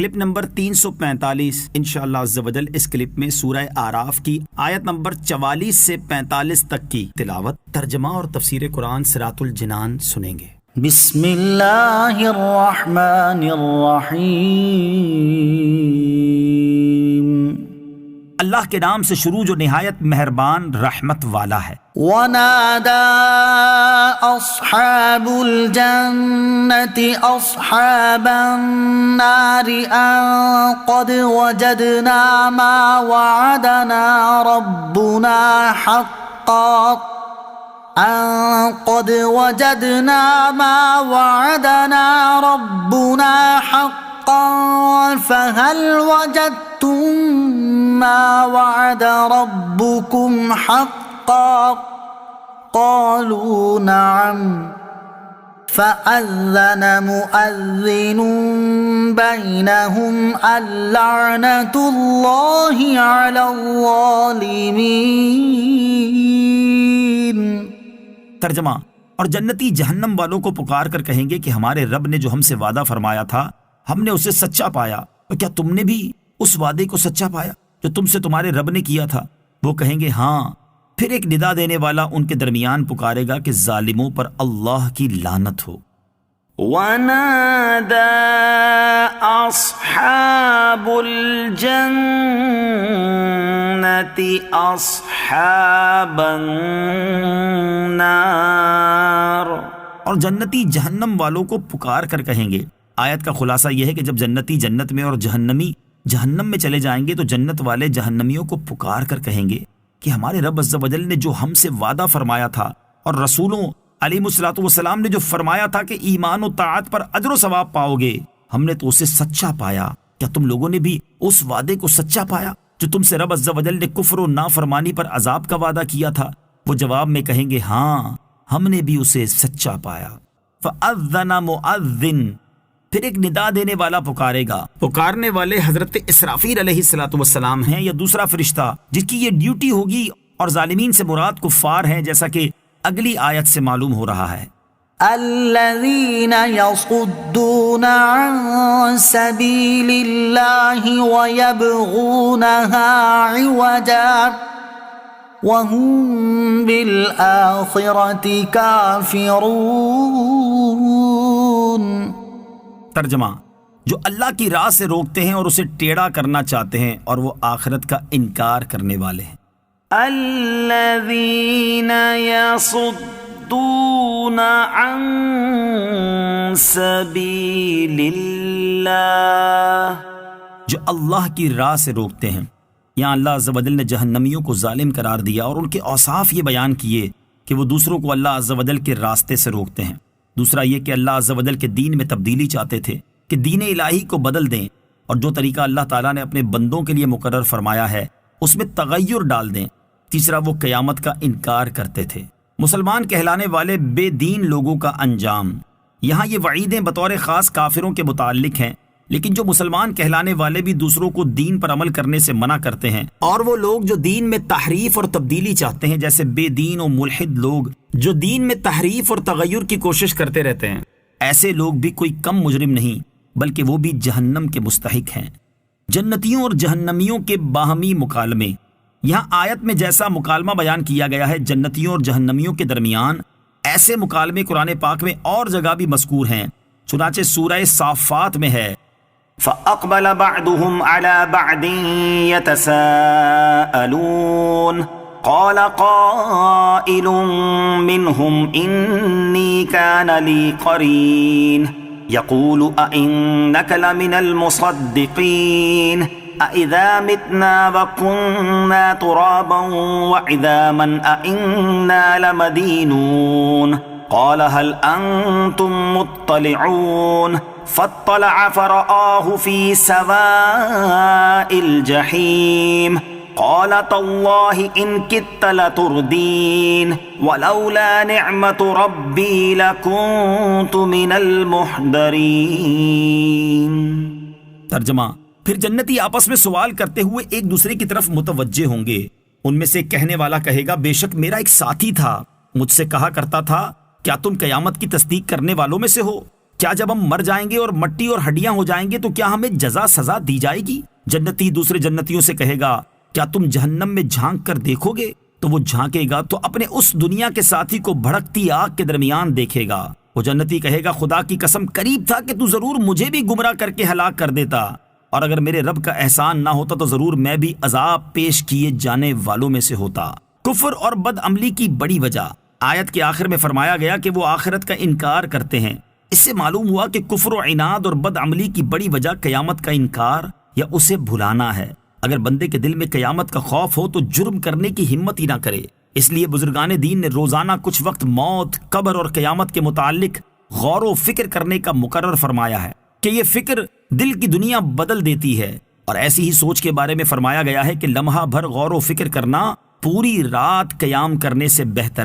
Clip number 345 انشاءاللہ عز و جل اس کلپ میں سورہ اعراف کی آیت نمبر 44 سے 45 تک کی تلاوت، ترجمہ اور تفسیر قرآن صراط الجنان سنیں گے۔ بسم اللہ الرحمن الرحیم۔ اللہ کے نام سے شروع جو نہایت مہربان رحمت والا ہے۔ وَنَادَى أَصْحَابُ الْجَنَّةِ أَصْحَابَ النَّارِ أَن قَدْ وَجَدْنَا مَا وَعَدَنَا رَبُّنَا حَقًّا أَن قَدْ وَجَدْنَا مَا وَعَدَنَا رَبُّنَا حَقًّا فَهَلْ وَجَدْتُم مَّا وَعَدَ رَبُّكُمْ حَقًّا قَالُوا نَعَمْ فَأَذَّنَ مُؤَذِّنٌ بَيْنَهُمْ اللَّعْنَةُ اللَّهِ عَلَى الظَّالِمِينَ۔ ترجمہ، اور جنتی جہنم والوں کو پکار کر کہیں گے کہ ہمارے رب نے جو ہم سے وعدہ فرمایا تھا ہم نے اسے سچا پایا، تو کیا تم نے بھی اس وعدے کو سچا پایا جو تم سے تمہارے رب نے کیا تھا؟ وہ کہیں گے ہاں۔ پھر ایک ندا دینے والا ان کے درمیان پکارے گا کہ ظالموں پر اللہ کی لعنت ہو۔ وَنَادَى أَصْحَابُ الْجَنَّةِ أَصْحَابَ النَّارِ، اور جنتی جہنم والوں کو پکار کر کہیں گے۔ آیت کا خلاصہ یہ ہے کہ جب جنتی جنت میں اور جہنمی جہنم میں چلے جائیں گے تو جنت والے جہنمیوں کو پکار کر کہیں گے کہ ہمارے رب عز و جل نے جو ہم سے وعدہ فرمایا تھا اور رسولوں علیہ الصلوۃ والسلام نے جو فرمایا تھا کہ ایمان و طاعت پر اجر و ثواب پاؤ گے، ہم نے تو اسے سچا پایا۔ کیا تم لوگوں نے بھی اس وعدے کو سچا پایا جو تم سے رب عز و جل نے کفر و نافرمانی پر عذاب کا وعدہ کیا تھا؟ وہ جواب میں کہیں گے ہاں، ہم نے بھی اسے سچا پایا۔ فَأَذَّنَ مُؤَذِّنٌ، پھر ایک ندا دینے والا پکارے گا۔ پکارنے والے حضرت اسرافیل علیہ الصلوۃ والسلام ہیں یا دوسرا فرشتہ جس کی یہ ڈیوٹی ہوگی، اور ظالمین سے مراد کفار ہیں، جیسا کہ اگلی آیت سے معلوم ہو رہا ہے۔ الذين يصدون عن سبيل الله ويبغونها عوجا وهم بالآخرة كافرون۔ ترجمہ، جو اللہ کی راہ سے روکتے ہیں اور اسے ٹیڑھا کرنا چاہتے ہیں اور وہ آخرت کا انکار کرنے والے ہیں۔ الذين يصدون عن سبيل الله، جو اللہ کی راہ سے روکتے ہیں۔ یہاں اللہ عز و جل نے جہنمیوں کو ظالم قرار دیا اور ان کے اوصاف یہ بیان کیے کہ وہ دوسروں کو اللہ عز و جل کے راستے سے روکتے ہیں۔ دوسرا یہ کہ اللہ عز و جل کے دین میں تبدیلی چاہتے تھے کہ دین الہی کو بدل دیں اور جو طریقہ اللہ تعالیٰ نے اپنے بندوں کے لیے مقرر فرمایا ہے اس میں تغیر ڈال دیں۔ تیسرا، وہ قیامت کا انکار کرتے تھے۔ مسلمان کہلانے والے بے دین لوگوں کا انجام۔ یہاں یہ وعیدیں بطور خاص کافروں کے متعلق ہیں، لیکن جو مسلمان کہلانے والے بھی دوسروں کو دین پر عمل کرنے سے منع کرتے ہیں، اور وہ لوگ جو دین میں تحریف اور تبدیلی چاہتے ہیں، جیسے بے دین و ملحد لوگ جو دین میں تحریف اور تغیر کی کوشش کرتے رہتے ہیں، ایسے لوگ بھی کوئی کم مجرم نہیں بلکہ وہ بھی جہنم کے مستحق ہیں۔ جنتیوں اور جہنمیوں کے باہمی مکالمے۔ یہاں آیت میں جیسا مکالمہ بیان کیا گیا ہے جنتیوں اور جہنمیوں کے درمیان، ایسے مکالمے قرآن پاک میں اور جگہ بھی مذکور ہیں۔ چنانچہ سورہ صافات میں ہے، فَأَقْبَلَ بَعْضُهُمْ عَلَى بَعْضٍ يَتَسَاءَلُونَ قَالَ قَائِلٌ مِّنْهُمْ إِنِّي كَانَ لِي قَرِينٌ يَقُولُ أَإِنَّكَ لَمِنَ الْمُصَدِّقِينَ أَإِذَا مِتْنَا وَكُنَّا تُرَابًا وَعِظَامًا أَإِنَّا لَمَدِينُونَ قَالَ هَلْ أَنْتُمْ مُطَّلِعُونَ فَاطَّلَعَ فَرَآهُ فِي سَوَاءِ الْجَحِيمِ قَالَ تَاللَّهِ إِنْ كِدتَّ لَتُرْدِينِ وَلَوْلَا نِعْمَةُ رَبِّي لَكُنْتُ مِنَ الْمُحْضَرِينَ۔ ترجمہ، پھر جنتی آپس میں سوال کرتے ہوئے ایک دوسرے کی طرف متوجہ ہوں گے۔ ان میں سے کہنے والا کہے گا، بے شک میرا ایک ساتھی تھا، مجھ سے کہا کرتا تھا کیا تم قیامت کی تصدیق کرنے والوں میں سے ہو؟ کیا جب ہم مر جائیں گے اور مٹی اور ہڈیاں ہو جائیں گے تو کیا ہمیں جزا سزا دی جائے گی؟ جنتی دوسرے جنتیوں سے کہے گا کیا تم جہنم میں جھانک کر دیکھو گے؟ تو وہ جھانکے گا تو اپنے اس دنیا کے ساتھی کو بھڑکتی آگ کے درمیان دیکھے گا۔ وہ جنتی کہے گا خدا کی قسم قریب تھا کہ تو ضرور مجھے بھی گمراہ کر کے ہلاک کر دیتا، اور اگر میرے رب کا احسان نہ ہوتا تو ضرور میں بھی عذاب پیش کیے جانے والوں میں سے ہوتا۔ کفر اور بد عملی کی بڑی وجہ آیت کے آخر میں فرمایا گیا کہ وہ آخرت کا انکار کرتے ہیں۔ اس سے معلوم ہوا کہ کفر و عناد اور بد عملی کی بڑی وجہ قیامت کا انکار یا اسے بھلانا ہے۔ اگر بندے کے دل میں قیامت کا خوف ہو تو جرم کرنے کی ہمت ہی نہ کرے۔ اس لیے بزرگان دین نے روزانہ کچھ وقت موت، قبر اور قیامت کے متعلق غور و فکر کرنے کا مقرر فرمایا ہے کہ یہ فکر دل کی دنیا بدل دیتی ہے، اور ایسی ہی سوچ کے بارے میں فرمایا گیا ہے کہ لمحہ بھر غور و فکر کرنا پوری رات قیام کرنے سے بہتر